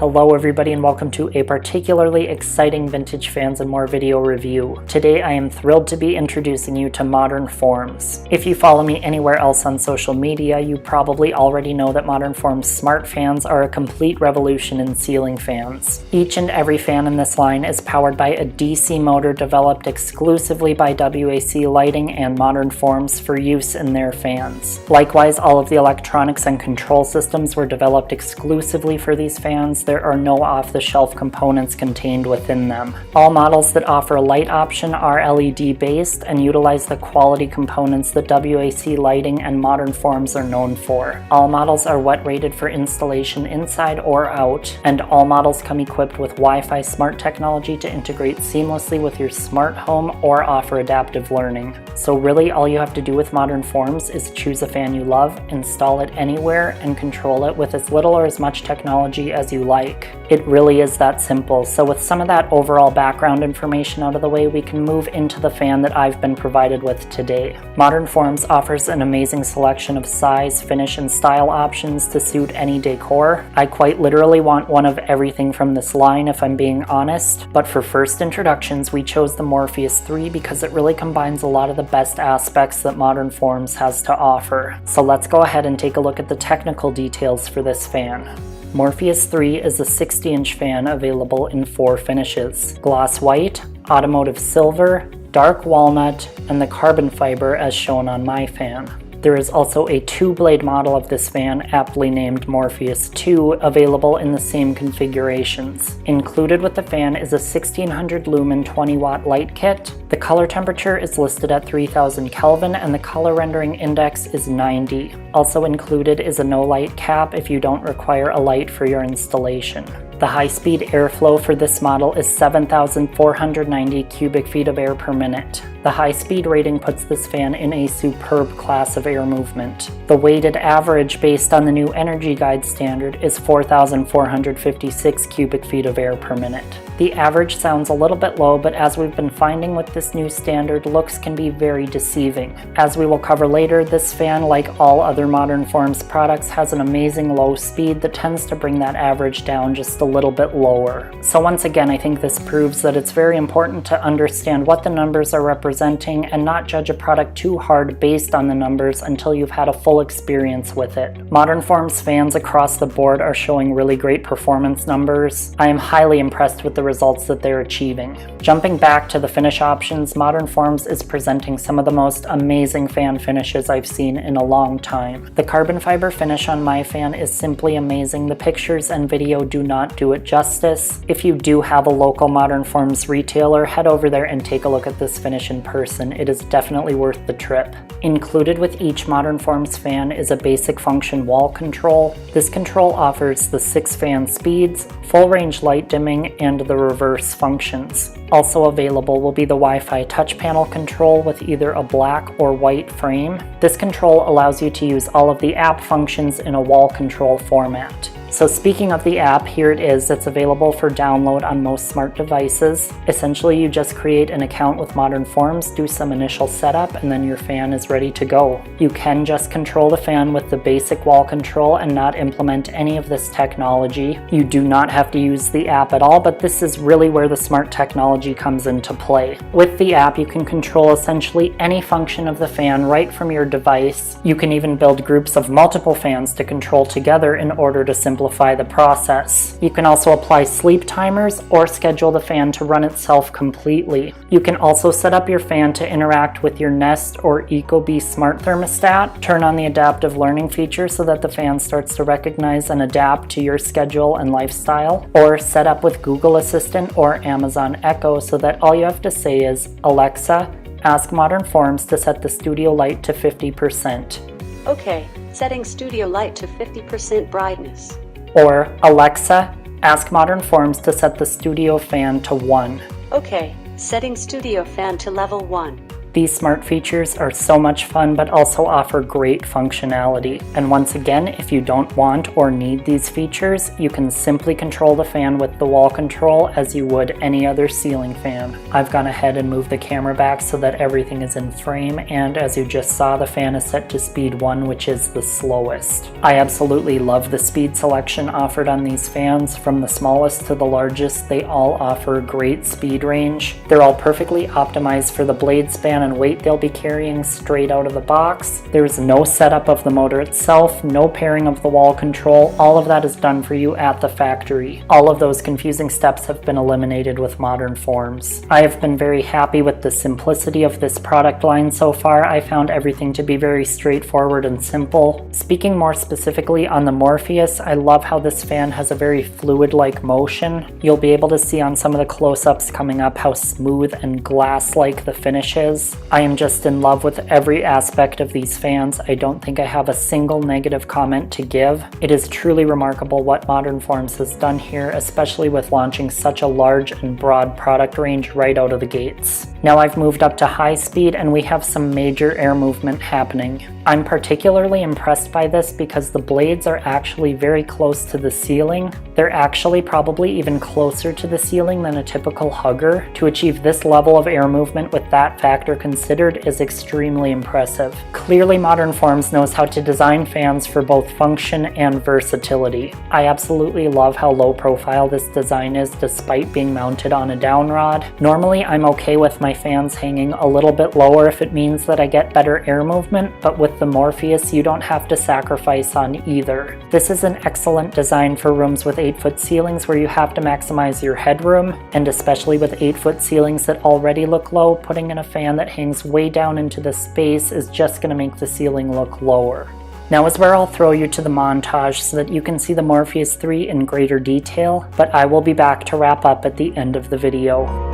Hello everybody and welcome to a particularly exciting Vintage Fans and More video review. Today I am thrilled to be introducing you to Modern Forms. If you follow me anywhere else on social media, you probably already know that Modern Forms smart fans are a complete revolution in ceiling fans. Each and every fan in this line is powered by a DC motor developed exclusively by WAC Lighting and Modern Forms for use in their fans. Likewise, all of the electronics and control systems were developed exclusively for these fans. There are no off-the-shelf components contained within them. All models that offer a light option are LED based and utilize the quality components that WAC Lighting and Modern Forms are known for. All models are wet rated for installation inside or out, and all models come equipped with Wi-Fi smart technology to integrate seamlessly with your smart home or offer adaptive learning. So really all you have to do with Modern Forms is choose a fan you love, install it anywhere, and control it with as little or as much technology as you like. It really is that simple. So with some of that overall background information out of the way, we can move into the fan that I've been provided with today. Modern Forms offers an amazing selection of size, finish, and style options to suit any decor. I quite literally want one of everything from this line if I'm being honest, but for first introductions we chose the Morpheus 3 because it really combines a lot of the best aspects that Modern Forms has to offer. So let's go ahead and take a look at the technical details for this fan. Morpheus 3 is a 60-inch fan available in 4 finishes: gloss white, automotive silver, dark walnut, and the carbon fiber as shown on my fan. There is also a 2-blade model of this fan, aptly named Morpheus 2, available in the same configurations. Included with the fan is a 1600 lumen 20-watt light kit. The color temperature is listed at 3000 Kelvin and the color rendering index is 90. Also included is a no light cap if you don't require a light for your installation. The high-speed airflow for this model is 7,490 cubic feet of air per minute. The high-speed rating puts this fan in a superb class of air movement. The weighted average based on the new Energy Guide standard is 4,456 cubic feet of air per minute. The average sounds a little bit low, but as we've been finding with this new standard, looks can be very deceiving. As we will cover later, this fan, like all other Modern Forms products, has an amazing low speed that tends to bring that average down just a little bit lower. So once again, I think this proves that it's very important to understand what the numbers are representing and not judge a product too hard based on the numbers until you've had a full experience with it. Modern Forms fans across the board are showing really great performance numbers. I am highly impressed with the results that they're achieving. Jumping back to the finish options, Modern Forms is presenting some of the most amazing fan finishes I've seen in a long time. The carbon fiber finish on my fan is simply amazing. The pictures and video do not do it justice. If you do have a local Modern Forms retailer, head over there and take a look at this finish in person. It is definitely worth the trip. Included with each Modern Forms fan is a basic function wall control. This control offers the 6 fan speeds, full range light dimming, and the reverse functions. Also available will be the Wi-Fi touch panel control with either a black or white frame. This control allows you to use all of the app functions in a wall control format. So speaking of the app, here it is. It's available for download on most smart devices. Essentially, you just create an account with Modern Forms, do some initial setup, and then your fan is ready to go. You can just control the fan with the basic wall control and not implement any of this technology. You do not have to use the app at all, but this is really where the smart technology comes into play. With the app, you can control essentially any function of the fan right from your device. You can even build groups of multiple fans to control together in order to simplify the process. You can also apply sleep timers or schedule the fan to run itself completely. You can also set up your fan to interact with your Nest or ecobee smart thermostat, turn on the adaptive learning feature so that the fan starts to recognize and adapt to your schedule and lifestyle, or set up with Google Assistant or Amazon Echo so that all you have to say is, "Alexa, ask Modern Forms to set the studio light to 50%. Okay, setting studio light to 50% brightness. Or, "Alexa, ask Modern Forms to set the studio fan to 1. Okay, setting studio fan to level 1. These smart features are so much fun but also offer great functionality. And once again, if you don't want or need these features, you can simply control the fan with the wall control as you would any other ceiling fan. I've gone ahead and moved the camera back so that everything is in frame, and as you just saw, the fan is set to speed 1, which is the slowest. I absolutely love the speed selection offered on these fans. From the smallest to the largest, they all offer great speed range. They're all perfectly optimized for the blade span and weight they'll be carrying straight out of the box. There's no setup of the motor itself, no pairing of the wall control. All of that is done for you at the factory. All of those confusing steps have been eliminated with Modern Forms. I have been very happy with the simplicity of this product line so far. I found everything to be very straightforward and simple. Speaking more specifically on the Morpheus, I love how this fan has a very fluid-like motion. You'll be able to see on some of the close-ups coming up how smooth and glass-like the finish is. I am just in love with every aspect of these fans. I don't think I have a single negative comment to give. It is truly remarkable what Modern Forms has done here, especially with launching such a large and broad product range right out of the gates. Now I've moved up to high speed and we have some major air movement happening. I'm particularly impressed by this because the blades are actually very close to the ceiling. They're actually probably even closer to the ceiling than a typical hugger. To achieve this level of air movement with that factor considered is extremely impressive. Clearly Modern Forms knows how to design fans for both function and versatility. I absolutely love how low profile this design is despite being mounted on a down rod. Normally I'm okay with my fans hanging a little bit lower if it means that I get better air movement, but with the Morpheus you don't have to sacrifice on either. This is an excellent design for rooms with 8-foot ceilings where you have to maximize your headroom, and especially with 8-foot ceilings that already look low, putting in a fan that hangs way down into the space is just going to make the ceiling look lower. Now is where I'll throw you to the montage so that you can see the Morpheus 3 in greater detail, but I will be back to wrap up at the end of the video.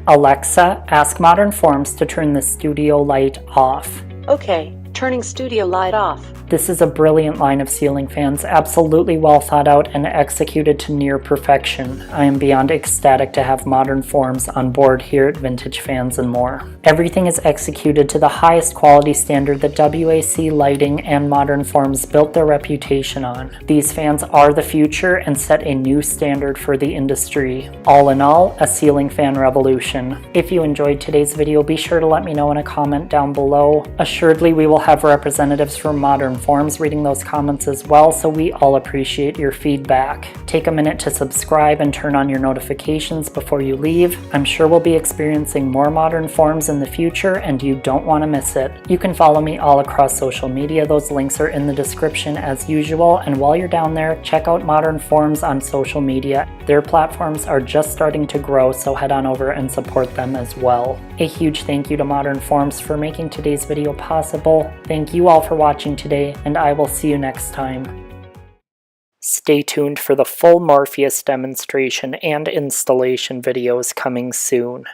Alexa, ask Modern Forms to turn the studio light off. Okay, turning studio light off. This is a brilliant line of ceiling fans, absolutely well thought out and executed to near perfection. I am beyond ecstatic to have Modern Forms on board here at Vintage Fans and More. Everything is executed to the highest quality standard that WAC Lighting and Modern Forms built their reputation on. These fans are the future and set a new standard for the industry. All in all, a ceiling fan revolution. If you enjoyed today's video, be sure to let me know in a comment down below. Assuredly, we will have representatives from Modern Forms reading those comments as well, so we all appreciate your feedback. Take a minute to subscribe and turn on your notifications before you leave. I'm sure we'll be experiencing more Modern Forms in the future, and you don't want to miss it. You can follow me all across social media. Those links are in the description as usual, and while you're down there, check out Modern Forms on social media. Their platforms are just starting to grow, so head on over and support them as well. A huge thank you to Modern Forms for making today's video possible. Thank you all for watching today, and I will see you next time. Stay tuned for the full Morpheus demonstration and installation videos coming soon.